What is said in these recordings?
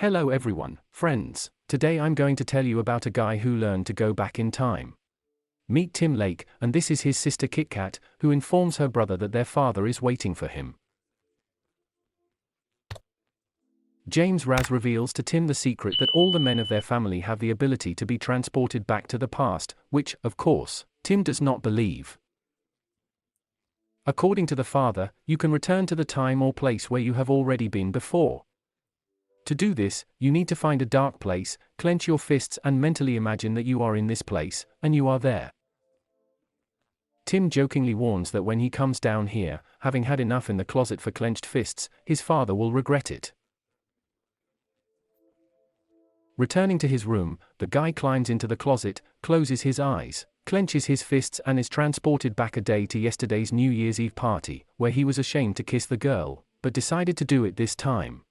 Hello everyone, friends. Today I'm going to tell you about a guy who learned to go back in time. Meet Tim Lake, and this is his sister Kit Kat, who informs her brother that their father is waiting for him. James Raz reveals to Tim the secret that all the men of their family have the ability to be transported back to the past, which, of course, Tim does not believe. According to the father, you can return to the time or place where you have already been before. To do this, you need to find a dark place, clench your fists and mentally imagine that you are in this place, and you are there. Tim jokingly warns that when he comes down here, having had enough in the closet for clenched fists, his father will regret it. Returning to his room, the guy climbs into the closet, closes his eyes, clenches his fists and is transported back a day to yesterday's New Year's Eve party, where he was ashamed to kiss the girl, but decided to do it this time.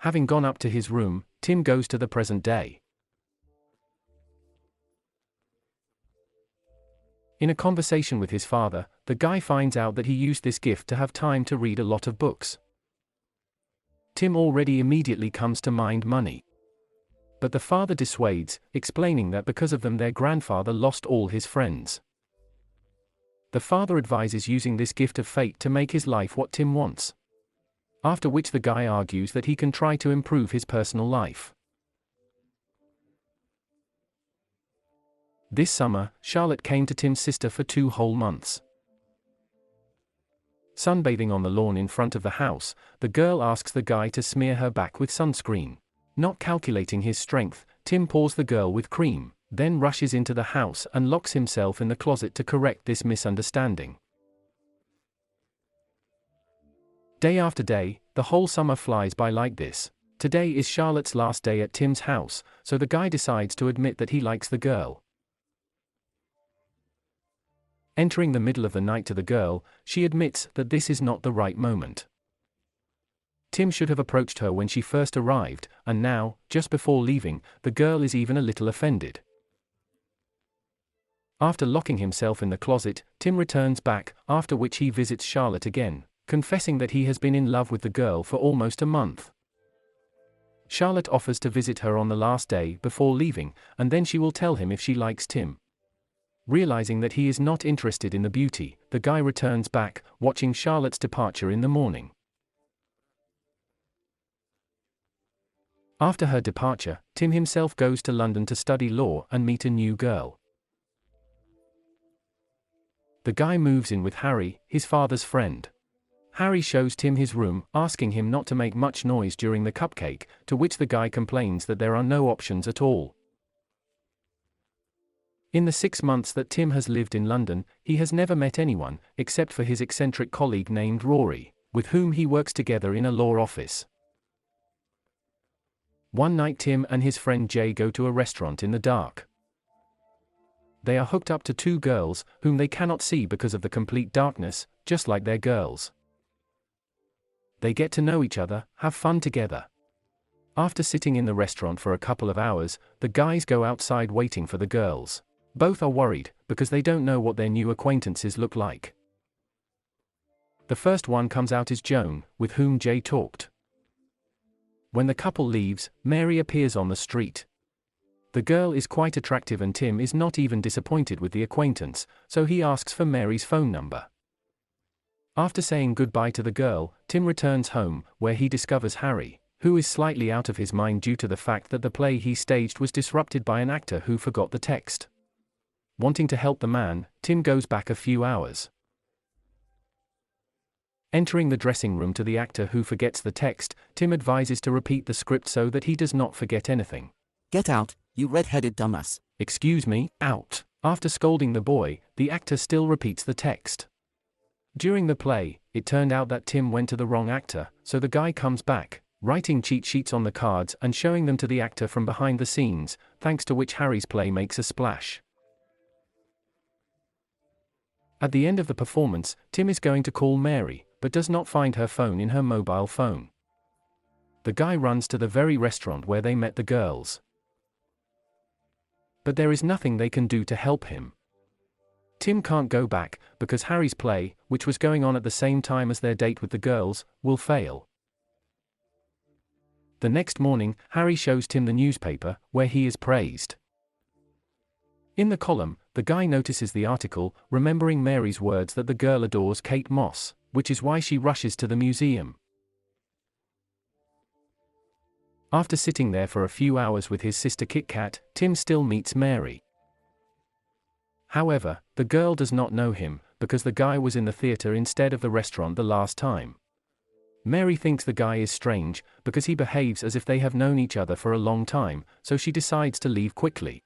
Having gone up to his room, Tim goes to the present day. In a conversation with his father, the guy finds out that he used this gift to have time to read a lot of books. Tim already immediately comes to mind money. But the father dissuades, explaining that because of them their grandfather lost all his friends. The father advises using this gift of fate to make his life what Tim wants. After which the guy argues that he can try to improve his personal life. This summer, Charlotte came to Tim's sister for 2 whole months. Sunbathing on the lawn in front of the house, the girl asks the guy to smear her back with sunscreen. Not calculating his strength, Tim pours the girl with cream, then rushes into the house and locks himself in the closet to correct this misunderstanding. Day after day, the whole summer flies by like this. Today is Charlotte's last day at Tim's house, so the guy decides to admit that he likes the girl. Entering the middle of the night to the girl, she admits that this is not the right moment. Tim should have approached her when she first arrived, and now, just before leaving, the girl is even a little offended. After locking himself in the closet, Tim returns back, after which he visits Charlotte again, confessing that he has been in love with the girl for almost a month. Charlotte offers to visit her on the last day before leaving, and then she will tell him if she likes Tim. Realizing that he is not interested in the beauty, the guy returns back, watching Charlotte's departure in the morning. After her departure, Tim himself goes to London to study law and meet a new girl. The guy moves in with Harry, his father's friend. Harry shows Tim his room, asking him not to make much noise during the cupcake, to which the guy complains that there are no options at all. In the 6 months that Tim has lived in London, he has never met anyone, except for his eccentric colleague named Rory, with whom he works together in a law office. One night Tim and his friend Jay go to a restaurant in the dark. They are hooked up to 2 girls, whom they cannot see because of the complete darkness, just like their girls. They get to know each other, have fun together. After sitting in the restaurant for a couple of hours, the guys go outside waiting for the girls. Both are worried, because they don't know what their new acquaintances look like. The first one comes out is Joan, with whom Jay talked. When the couple leaves, Mary appears on the street. The girl is quite attractive and Tim is not even disappointed with the acquaintance, so he asks for Mary's phone number. After saying goodbye to the girl, Tim returns home, where he discovers Harry, who is slightly out of his mind due to the fact that the play he staged was disrupted by an actor who forgot the text. Wanting to help the man, Tim goes back a few hours. Entering the dressing room to the actor who forgets the text, Tim advises to repeat the script so that he does not forget anything. Get out, you red-headed dumbass. Excuse me, out. After scolding the boy, the actor still repeats the text. During the play, it turned out that Tim went to the wrong actor, so the guy comes back, writing cheat sheets on the cards and showing them to the actor from behind the scenes, thanks to which Harry's play makes a splash. At the end of the performance, Tim is going to call Mary, but does not find her phone in her mobile phone. The guy runs to the very restaurant where they met the girls. But there is nothing they can do to help him. Tim can't go back, because Harry's play, which was going on at the same time as their date with the girls, will fail. The next morning, Harry shows Tim the newspaper, where he is praised. In the column, the guy notices the article, remembering Mary's words that the girl adores Kate Moss, which is why she rushes to the museum. After sitting there for a few hours with his sister Kit Kat, Tim still meets Mary. However, the girl does not know him, because the guy was in the theater instead of the restaurant the last time. Mary thinks the guy is strange, because he behaves as if they have known each other for a long time, so she decides to leave quickly.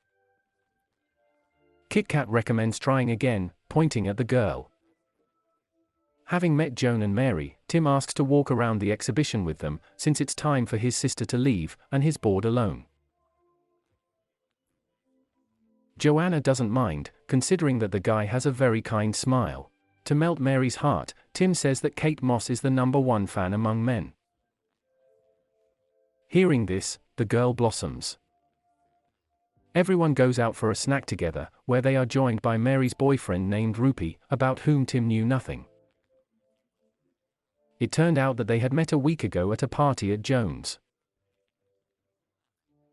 Kit Kat recommends trying again, pointing at the girl. Having met Joan and Mary, Tim asks to walk around the exhibition with them, since it's time for his sister to leave, and he's bored alone. Joanna doesn't mind, considering that the guy has a very kind smile. To melt Mary's heart, Tim says that Kate Moss is the #1 fan among men. Hearing this, the girl blossoms. Everyone goes out for a snack together, where they are joined by Mary's boyfriend named Rupee, about whom Tim knew nothing. It turned out that they had met a week ago at a party at Joan's.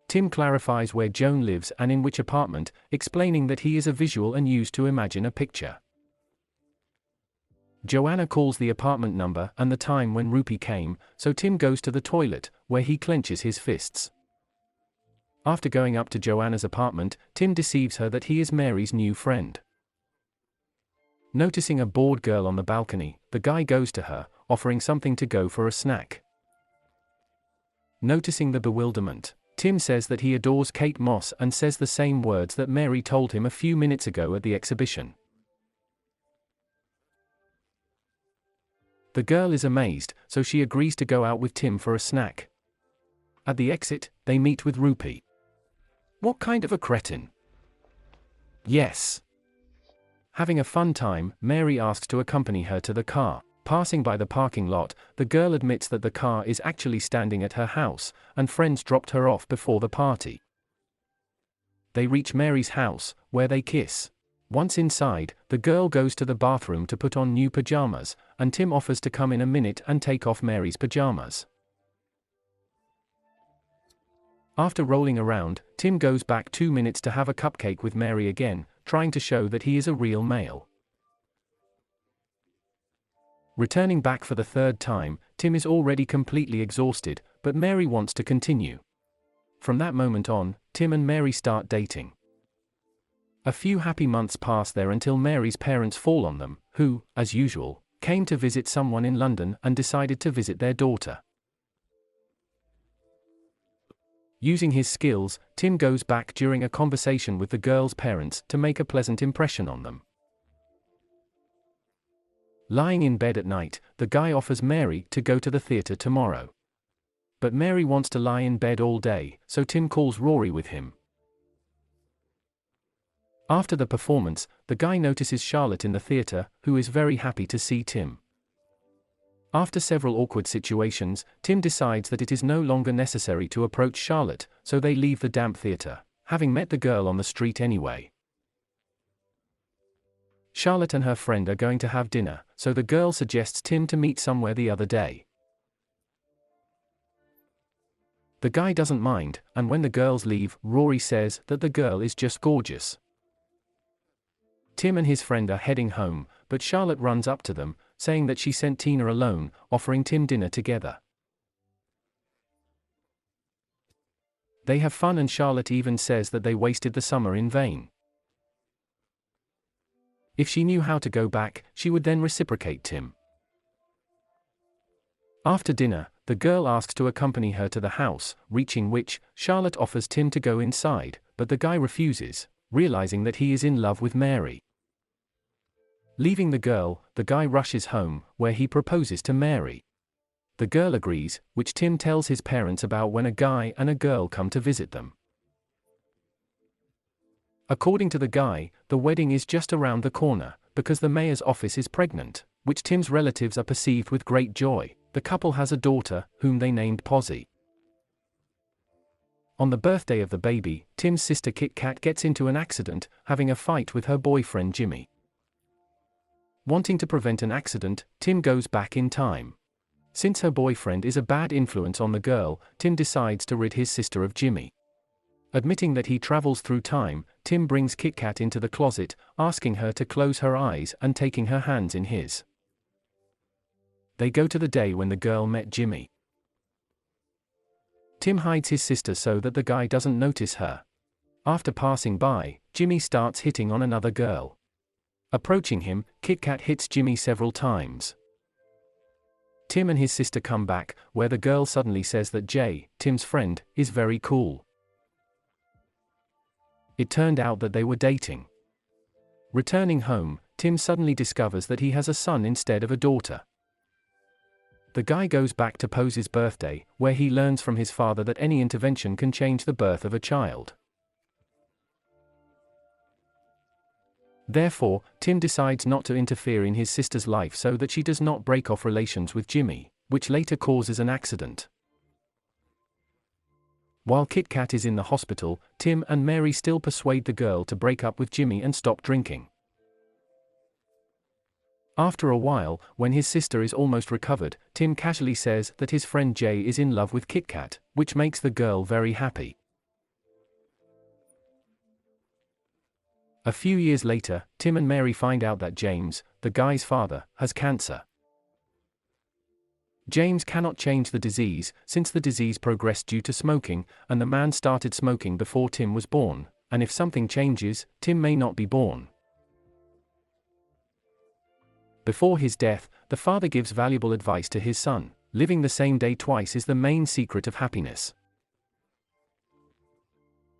Tim clarifies where Joan lives and in which apartment, explaining that he is a visual and used to imagine a picture. Joanna calls the apartment number and the time when Rupee came, so Tim goes to the toilet, where he clenches his fists. After going up to Joanna's apartment, Tim deceives her that he is Mary's new friend. Noticing a bored girl on the balcony, the guy goes to her, offering something to go for a snack. Noticing the bewilderment, Tim says that he adores Kate Moss and says the same words that Mary told him a few minutes ago at the exhibition. The girl is amazed, so she agrees to go out with Tim for a snack. At the exit, they meet with Rupee. What kind of a cretin? Yes. Having a fun time, Mary asks to accompany her to the car. Passing by the parking lot, the girl admits that the car is actually standing at her house, and friends dropped her off before the party. They reach Mary's house, where they kiss. Once inside, the girl goes to the bathroom to put on new pajamas, and Tim offers to come in a minute and take off Mary's pajamas. After rolling around, Tim goes back 2 minutes to have a cupcake with Mary again, trying to show that he is a real male. Returning back for the third time, Tim is already completely exhausted, but Mary wants to continue. From that moment on, Tim and Mary start dating. A few happy months pass there until Mary's parents fall on them, who, as usual, came to visit someone in London and decided to visit their daughter. Using his skills, Tim goes back during a conversation with the girl's parents to make a pleasant impression on them. Lying in bed at night, the guy offers Mary to go to the theater tomorrow. But Mary wants to lie in bed all day, so Tim calls Rory with him. After the performance, the guy notices Charlotte in the theater, who is very happy to see Tim. After several awkward situations, Tim decides that it is no longer necessary to approach Charlotte, so they leave the damp theater, having met the girl on the street anyway. Charlotte and her friend are going to have dinner, so the girl suggests Tim to meet somewhere the other day. The guy doesn't mind, and when the girls leave, Rory says that the girl is just gorgeous. Tim and his friend are heading home, but Charlotte runs up to them, saying that she sent Tina alone, offering Tim dinner together. They have fun and Charlotte even says that they wasted the summer in vain. If she knew how to go back, she would then reciprocate Tim. After dinner, the girl asks to accompany her to the house, reaching which, Charlotte offers Tim to go inside, but the guy refuses, realizing that he is in love with Mary. Leaving the girl, the guy rushes home, where he proposes to Mary. The girl agrees, which Tim tells his parents about when a guy and a girl come to visit them. According to the guy, the wedding is just around the corner, because the mayor's office is pregnant, which Tim's relatives are perceived with great joy. The couple has a daughter, whom they named Posy. On the birthday of the baby, Tim's sister Kit Kat gets into an accident, having a fight with her boyfriend Jimmy. Wanting to prevent an accident, Tim goes back in time. Since her boyfriend is a bad influence on the girl, Tim decides to rid his sister of Jimmy. Admitting that he travels through time, Tim brings Kit Kat into the closet, asking her to close her eyes and taking her hands in his. They go to the day when the girl met Jimmy. Tim hides his sister so that the guy doesn't notice her. After passing by, Jimmy starts hitting on another girl. Approaching him, Kit Kat hits Jimmy several times. Tim and his sister come back, where the girl suddenly says that Jay, Tim's friend, is very cool. It turned out that they were dating. Returning home, Tim suddenly discovers that he has a son instead of a daughter. The guy goes back to Pose's birthday, where he learns from his father that any intervention can change the birth of a child. Therefore, Tim decides not to interfere in his sister's life so that she does not break off relations with Jimmy, which later causes an accident. While Kit Kat is in the hospital, Tim and Mary still persuade the girl to break up with Jimmy and stop drinking. After a while, when his sister is almost recovered, Tim casually says that his friend Jay is in love with Kit Kat, which makes the girl very happy. A few years later, Tim and Mary find out that James, the guy's father, has cancer. James cannot change the disease, since the disease progressed due to smoking, and the man started smoking before Tim was born, and if something changes, Tim may not be born. Before his death, the father gives valuable advice to his son: living the same day twice is the main secret of happiness.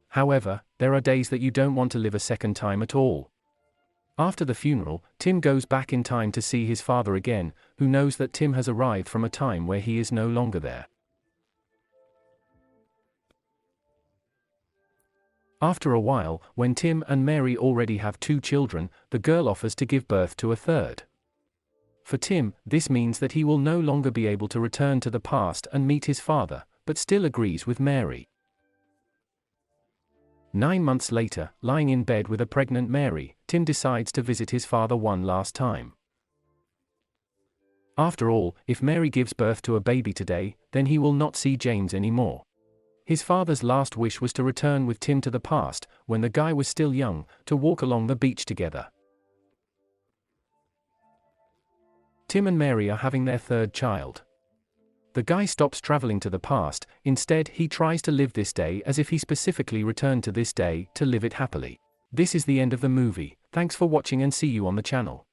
However, there are days that you don't want to live a second time at all. After the funeral, Tim goes back in time to see his father again, who knows that Tim has arrived from a time where he is no longer there. After a while, when Tim and Mary already have 2 children, the girl offers to give birth to a third. For Tim, this means that he will no longer be able to return to the past and meet his father, but still agrees with Mary. 9 months later, lying in bed with a pregnant Mary, Tim decides to visit his father one last time. After all, if Mary gives birth to a baby today, then he will not see James anymore. His father's last wish was to return with Tim to the past, when the guy was still young, to walk along the beach together. Tim and Mary are having their 3rd child. The guy stops traveling to the past, instead he tries to live this day as if he specifically returned to this day to live it happily. This is the end of the movie. Thanks for watching and see you on the channel.